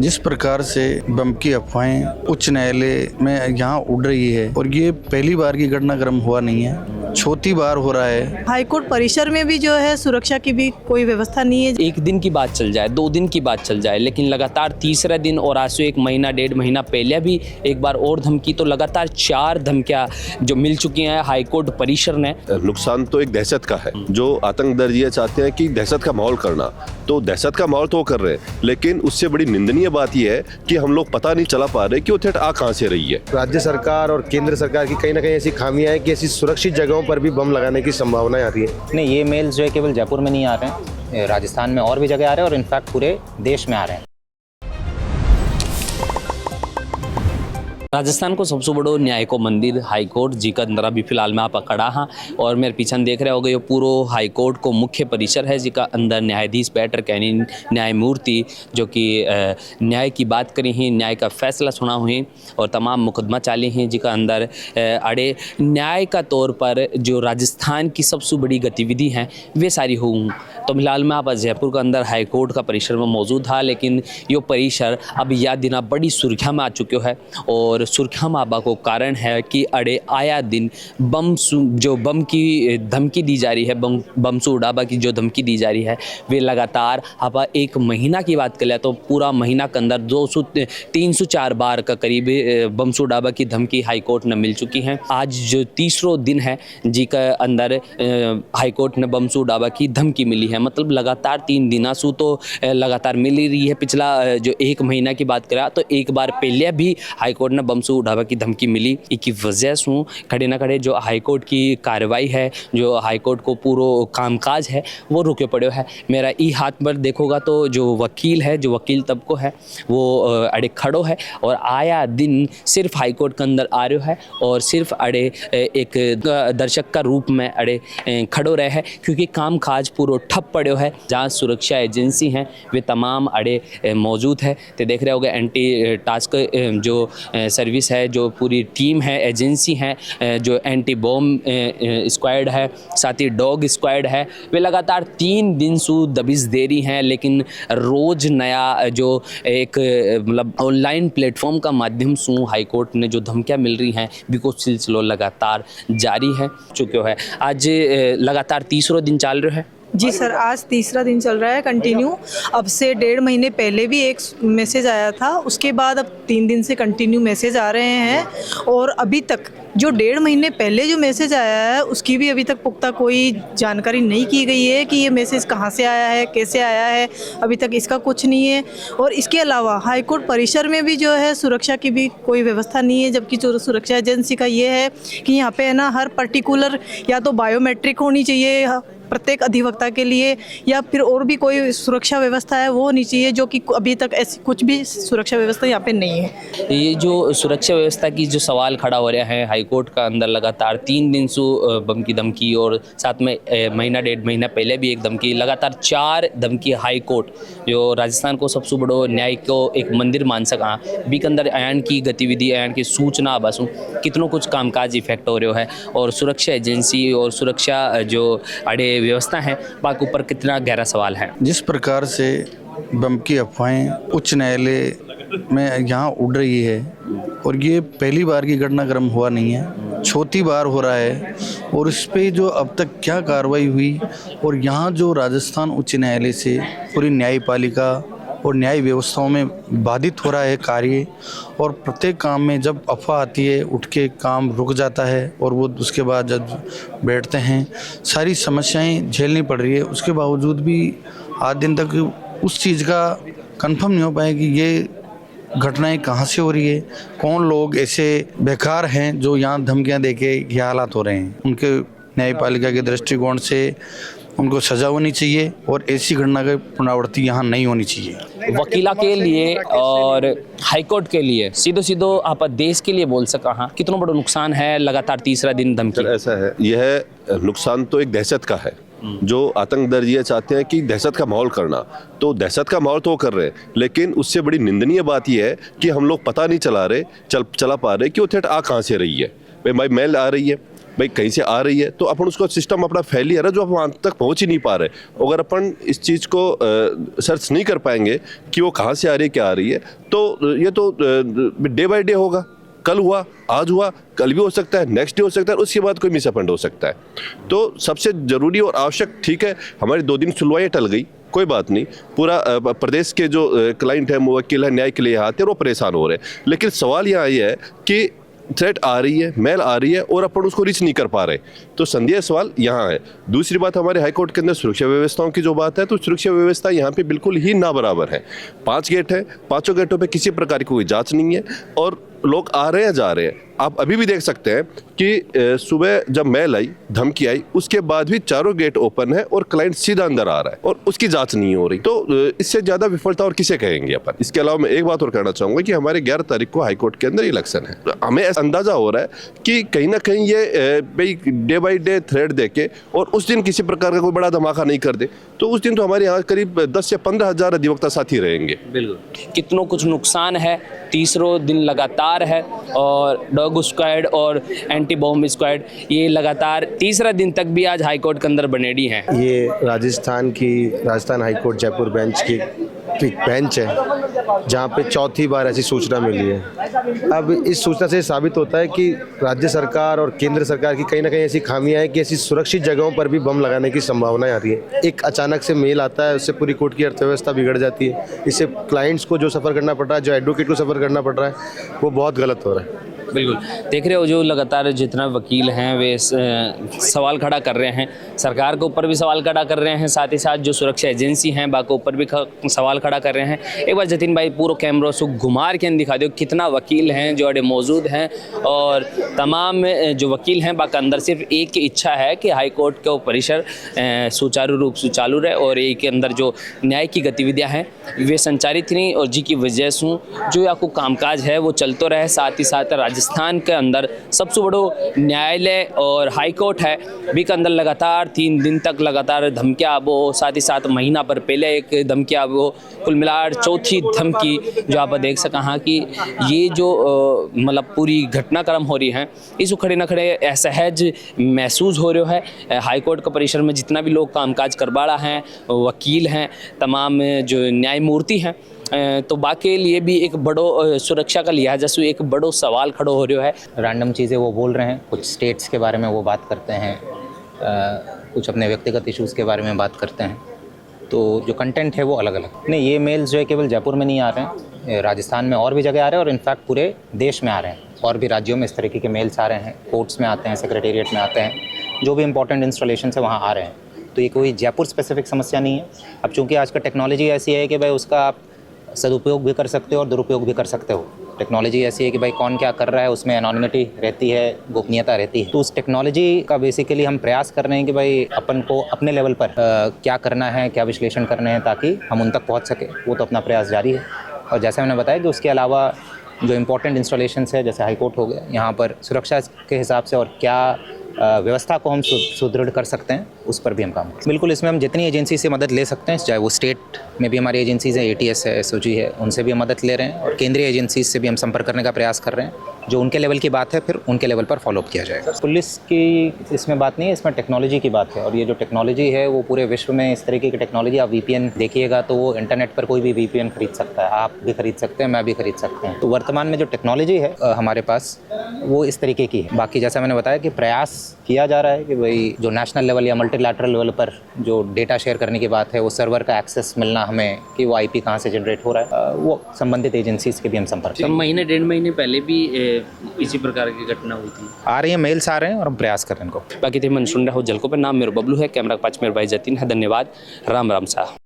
जिस प्रकार से बम की अफवाहें उच्च न्यायालय में यहाँ उड़ रही है और ये पहली बार की घटनाक्रम हुआ नहीं है, चौथी बार हो रहा है। हाईकोर्ट परिसर में भी जो है सुरक्षा की भी कोई व्यवस्था नहीं है। एक दिन की बात चल जाए, 2 दिन की बात चल जाए, लेकिन लगातार तीसरा दिन और आज से 1 महीना 1.5 महीना पहले भी एक बार और धमकी, तो लगातार 4 धमकियां जो मिल चुकी हैं हाईकोर्ट परिसर ने। नुकसान तो एक दहशत का है, जो आतंक दर्जिया चाहते हैं कि दहशत का माहौल करना, तो दहशत का माहौल तो वो कर रहे हैं, लेकिन उससे बड़ी निंदनीय बात यह है कि हम लोग पता नहीं चला पा रहे कि वो थ्रेट आ कहाँ से रही है। राज्य सरकार और केंद्र सरकार की कहीं ना कहीं ऐसी खामियां हैं कि ऐसी सुरक्षित जगहों पर भी बम लगाने की संभावनाएं आती है। नहीं, ये मेल्स जो है केवल जयपुर में नहीं आ रहे हैं, राजस्थान में और भी जगह आ रहे हैं और इनफैक्ट पूरे देश में आ रहे हैं। राजस्थान को सबसे बड़ो न्याय को मंदिर हाईकोर्ट जी का अंदर अभी फिलहाल में आप खड़ा हाँ, और मेरे पीछे देख रहे हो गए पूरा हाईकोर्ट को मुख्य परिसर है, जिसका अंदर न्यायाधीश बैठ रखे हैं, न्यायमूर्ति जो कि न्याय की बात करी हैं, न्याय का फैसला सुना हुई और तमाम मुकदमा चाले हैं, जिसका अंदर अड़े न्याय का तौर पर जो राजस्थान की सबसे बड़ी गतिविधि हैं वे सारी हूँ। तो फिलहाल में आप जयपुर के अंदर हाईकोर्ट का परिसर में मौजूद था, लेकिन ये परिसर अब यह दिना बड़ी सुर्खिया में आ चुके हैं और सुर्खिया में आबा को कारण है कि अड़े आया दिन बम की धमकी दी जा रही है, बम से उड़ाबा की जो धमकी दी जा रही है वे लगातार आप 1 महीना की बात कर ले तो पूरा महीना के अंदर 304 बार का करीब बम से उड़ाबा की धमकी हाईकोर्ट ने मिल चुकी हैं। आज जो तीसरा दिन है जी का अंदर हाईकोर्ट ने बम से उड़ाबा की धमकी मिली है, मतलब लगातार 3 दिना से तो लगातार मिल ही रही है। पिछला जो 1 महीना की बात करा तो एक बार पहले भी हाईकोर्ट ने बम से उड़ाबा की धमकी मिली, इसकी वजह से खड़े ना खड़े जो हाईकोर्ट की कार्रवाई है, जो हाईकोर्ट को पूरा कामकाज है वो रुके पड़े है। मेरा ई हाथ पर देखोगा तो जो वकील है, जो वकील तबको है वो अड़े खड़ो है और आया दिन सिर्फ हाईकोर्ट के अंदर आ रहे है और सिर्फ अड़े एक दर्शक का रूप में अड़े खड़ो रहे है, क्योंकि काम काज पूरा ठप पड़े है। जहाँ सुरक्षा एजेंसी हैं वे तमाम अड़े मौजूद है। तो देख रहे होगे एंटी टास्क जो सर्विस है, जो पूरी टीम है, एजेंसी है, जो एंटी बॉम्ब स्क्वाड है, साथ ही डॉग स्क्वाड है, वे लगातार 3 दिन से दबिश दे रही हैं। लेकिन रोज़ नया जो एक मतलब ऑनलाइन प्लेटफॉर्म का माध्यम से हाईकोर्ट ने जो धमकियाँ मिल रही हैं बिको सिलसिलो लगातार जारी है चुके है। आज लगातार तीसरा दिन चल रहा है। जी सर, आज तीसरा दिन चल रहा है कंटिन्यू। अब से 1.5 महीने पहले भी एक मैसेज आया था, उसके बाद अब 3 दिन से कंटिन्यू मैसेज आ रहे हैं और अभी तक जो 1.5 महीने पहले जो मैसेज आया है उसकी भी अभी तक पुख्ता कोई जानकारी नहीं की गई है कि ये मैसेज कहाँ से आया है, कैसे आया है, अभी तक इसका कुछ नहीं है। और इसके अलावा हाईकोर्ट परिसर में भी जो है सुरक्षा की भी कोई व्यवस्था नहीं है, जबकि जो सुरक्षा एजेंसी का ये है कि यहाँ पे है ना हर पर्टिकुलर या तो बायोमेट्रिक होनी चाहिए प्रत्येक अधिवक्ता के लिए, या फिर और भी कोई सुरक्षा व्यवस्था है वो होनी चाहिए, जो कि अभी तक ऐसी कुछ भी सुरक्षा व्यवस्था यहाँ पे नहीं है। ये जो सुरक्षा व्यवस्था की जो सवाल खड़ा हो रहा है हाईकोर्ट का अंदर लगातार 3 दिन से बम की धमकी और साथ में महीना 1.5 महीना पहले भी एक धमकी, लगातार 4 धमकी हाईकोर्ट जो राजस्थान को सबसे बड़ो न्याय को एक मंदिर मान सका भी के अंदर आयन की गतिविधि, आयन की सूचना बसू कितनों कुछ कामकाज इफेक्ट हो रहा है और सुरक्षा एजेंसी और सुरक्षा जो अड़े व्यवस्था है बाकी ऊपर कितना गहरा सवाल है। जिस प्रकार से बम की अफवाहें उच्च न्यायालय में यहाँ उड़ रही है और ये पहली बार की घटनाक्रम हुआ नहीं है, चौथी बार हो रहा है और इस पे जो अब तक क्या कार्रवाई हुई और यहाँ जो राजस्थान उच्च न्यायालय से पूरी न्यायपालिका और न्याय व्यवस्थाओं में बाधित हो रहा है कार्य, और प्रत्येक काम में जब अफवाह आती है उठ के काम रुक जाता है और वो उसके बाद जब बैठते हैं सारी समस्याएं झेलनी पड़ रही है। उसके बावजूद भी आज दिन तक उस चीज़ का कंफर्म नहीं हो पाया कि ये घटनाएं कहाँ से हो रही है, कौन लोग ऐसे बेकार हैं जो यहाँ धमकियाँ दे के ये हालात हो रहे हैं। उनके न्यायपालिका के दृष्टिकोण से उनको सजा होनी चाहिए और ऐसी घटना की पुनरावृत्ति यहाँ नहीं होनी चाहिए। वकीला के लिए और हाईकोर्ट के लिए सीधो आप देश के लिए बोल सका हाँ कितना बड़ा नुकसान है लगातार तीसरा दिन धमकी। ऐसा है, यह नुकसान तो एक दहशत का है, जो आतंक दर्जिया चाहते हैं कि दहशत का माहौल करना, तो दहशत का माहौल तो कर रहे हैं, लेकिन उससे बड़ी निंदनीय बात यह है कि हम लोग पता नहीं चला पा रहे कि वो थ्रेट आ कहाँ से रही है। भाई मेल आ रही है, भाई कहीं से आ रही है तो अपन उसको सिस्टम अपना फेलियर है जो अपन वहाँ तक पहुँच ही नहीं पा रहे। अगर अपन इस चीज़ को सर्च नहीं कर पाएंगे कि वो कहाँ से आ रही है, क्या आ रही है, तो ये तो डे बाय डे होगा। कल हुआ, आज हुआ, कल भी हो सकता है, नेक्स्ट डे हो सकता है, उसके बाद कोई मिसअपॉइंट हो सकता है। तो सबसे ज़रूरी और आवश्यक, ठीक है हमारी 2 दिन सुनवाई टल गई, कोई बात नहीं, पूरा प्रदेश के जो क्लाइंट है, मुवक्किल है, न्याय के लिए आते हैं, वो परेशान हो रहे हैं। लेकिन सवाल यहाँ ये है कि थ्रेट आ रही है, मेल आ रही है और अपन उसको रीच नहीं कर पा रहे, तो संदेह सवाल यहाँ है। दूसरी बात हमारे हाईकोर्ट के अंदर सुरक्षा व्यवस्थाओं की जो बात है, तो सुरक्षा व्यवस्था यहाँ पे बिल्कुल ही ना बराबर है। 5 गेट है, 5 गेटों पे किसी प्रकार की कोई जांच नहीं है और लोग आ रहे हैं, जा रहे हैं। आप अभी भी देख सकते हैं कि सुबह जब मेल आई, धमकी आई, उसके बाद भी चारों गेट ओपन है और क्लाइंट सीधा अंदर आ रहा है और उसकी जांच नहीं हो रही। तो इससे ज़्यादा विफलता और किसे कहेंगे अपन। इसके अलावा मैं एक बात और कहना चाहूँगा कि हमारे 11 तारीख को हाईकोर्ट के अंदर इलेक्शन है। हमें अंदाज़ा हो रहा है कि कहीं ना कहीं ये भाई डे बाई डे थ्रेड दे के और उस दिन किसी प्रकार का कोई बड़ा धमाका नहीं कर दे, तो उस दिन तो हमारे यहाँ करीब 10 या 15 हज़ार अधिवक्ता साथी रहेंगे। बिल्कुल, कितनों कुछ नुकसान है, तीसरों दिन लगातार है और डॉग स्क्वाड और एंटी बॉम्ब स्क्वाड ये लगातार तीसरा दिन तक भी आज हाईकोर्ट के अंदर बनेडी हैं। ये राजस्थान हाईकोर्ट जयपुर बेंच की एक बेंच है जहाँ पे चौथी बार ऐसी सूचना मिली है। अब इस सूचना से साबित होता है कि राज्य सरकार और केंद्र सरकार की कहीं ना कहीं ऐसी खामियां हैं कि ऐसी सुरक्षित जगहों पर भी बम लगाने की संभावनाएं आती है। एक अचानक से मेल आता है, उससे पूरी कोर्ट की अर्थव्यवस्था बिगड़ जाती है। इससे क्लाइंट्स को जो सफ़र करना पड़ रहा है, जो एडवोकेट को सफ़र करना पड़ रहा है, वो बहुत गलत हो रहा है। बिल्कुल, देख रहे हो जो लगातार जितना वकील हैं वे सवाल खड़ा कर रहे हैं, सरकार के ऊपर भी सवाल खड़ा कर रहे हैं, साथ ही साथ जो सुरक्षा एजेंसी हैं बाकी ऊपर भी सवाल खड़ा कर रहे हैं। एक बार जतिन भाई पूरा कैमरा से घुमार के दिखा दो कितना वकील हैं जो अड़े मौजूद हैं और तमाम जो वकील हैं बाकी अंदर सिर्फ एक ही इच्छा है कि हाई कोर्ट का परिसर सुचारू रूप से चालू रहे और एक के अंदर जो न्याय की गतिविधियाँ हैं वे संचालित नहीं और जी की वजह से जो आपको कामकाज है वो चलते रहे। साथ ही साथ राजस्थान के अंदर सबसे बड़ो न्यायालय और हाई कोर्ट है भी के अंदर लगातार 3 दिन तक लगातार धमकियाँ आबो, साथ ही साथ महीना पर पहले एक धमकी आबो, कुल मिलाकर चौथी धमकी जो आप देख सकें हाँ कि ये जो मतलब पूरी घटनाक्रम हो रही है इस खड़े न खड़े असहज महसूस हो रहा है। हाई कोर्ट का परिसर में जितना भी लोग कामकाज करवाड़ा हैं, वकील हैं, तमाम जो न्यायमूर्ति हैं, तो बाकी लिए भी एक बड़ो सुरक्षा का लिहाजा से एक बड़ो सवाल खड़ो हो रहा है। रैंडम चीज़ें वो बोल रहे हैं, कुछ स्टेट्स के बारे में वो बात करते हैं, कुछ अपने व्यक्तिगत इश्यूज़ के बारे में बात करते हैं, तो जो कंटेंट है वो अलग अलग नहीं। ये मेल्स जो है केवल जयपुर में नहीं आ रहे हैं, राजस्थान में और भी जगह आ रहे हैं और इनफैक्ट पूरे देश में आ रहे हैं। और भी राज्यों में इस तरीके के मेल्स आ रहे हैं, कोर्ट्स में आते हैं, सेक्रेटेरिएट में आते हैं, जो भी इंपॉर्टेंट इंस्टॉलेशन है वहाँ आ रहे हैं। तो ये कोई जयपुर स्पेसिफिक समस्या नहीं है। अब चूँकि आज का टेक्नोलॉजी ऐसी है कि भाई उसका आप सदुपयोग भी कर सकते हो और दुरुपयोग भी कर सकते हो। टेक्नोलॉजी ऐसी है कि भाई कौन क्या कर रहा है उसमें एनोनिमिटी रहती है, गोपनीयता रहती है। तो उस टेक्नोलॉजी का बेसिकली हम प्रयास कर रहे हैं कि भाई अपन को अपने लेवल पर क्या करना है, क्या विश्लेषण करने हैं ताकि हम उन तक पहुंच सके। वो तो अपना प्रयास जारी है। और जैसे मैंने बताया कि उसके अलावा जो इम्पोर्टेंट इंस्टॉलेशंस है जैसे हाईकोर्ट हो गया, यहाँ पर सुरक्षा के हिसाब से और क्या व्यवस्था को हम सुदृढ़ कर सकते हैं उस पर भी हम काम करें। बिल्कुल, इसमें हम जितनी एजेंसी से मदद ले सकते हैं, चाहे वो स्टेट में भी हमारी एजेंसीज़ हैं, ATS है, SOG है, उनसे भी हम मदद ले रहे हैं और केंद्रीय एजेंसीज से भी हम संपर्क करने का प्रयास कर रहे हैं। जो उनके लेवल की बात है फिर उनके लेवल पर फॉलोअप किया जाएगा। पुलिस की इसमें बात नहीं है, इसमें टेक्नोलॉजी की बात है। और ये जो टेक्नोलॉजी है वो पूरे विश्व में इस तरीके की टेक्नोलॉजी, आप VPN देखिएगा तो वो इंटरनेट पर कोई भी VPN खरीद सकता है, आप भी खरीद सकते हैं, मैं भी खरीद सकते हैं। तो वर्तमान में जो टेक्नोलॉजी है हमारे पास वो इस तरीके की है। बाकी जैसा मैंने बताया कि प्रयास किया जा रहा है कि भाई जो नेशनल लेवल या मल्टीलैटरल लेवल पर जो डेटा शेयर करने की बात है, वो सर्वर का एक्सेस मिलना हमें कि वो IP कहाँ से जनरेट हो रहा है, वो संबंधित एजेंसीज के भी हम संपर्क। महीने 1.5 महीने पहले भी इसी प्रकार की घटना हुई थी। आ रही है, मेल्स आ रहे हैं और हम प्रयास कर रहे हैं इनको। बाकी थे मन सुन रहे हो जलको पे। नाम मेरा बबलू है, कैमरा 5 मेरे भाई जतिन है। धन्यवाद। राम राम साहब।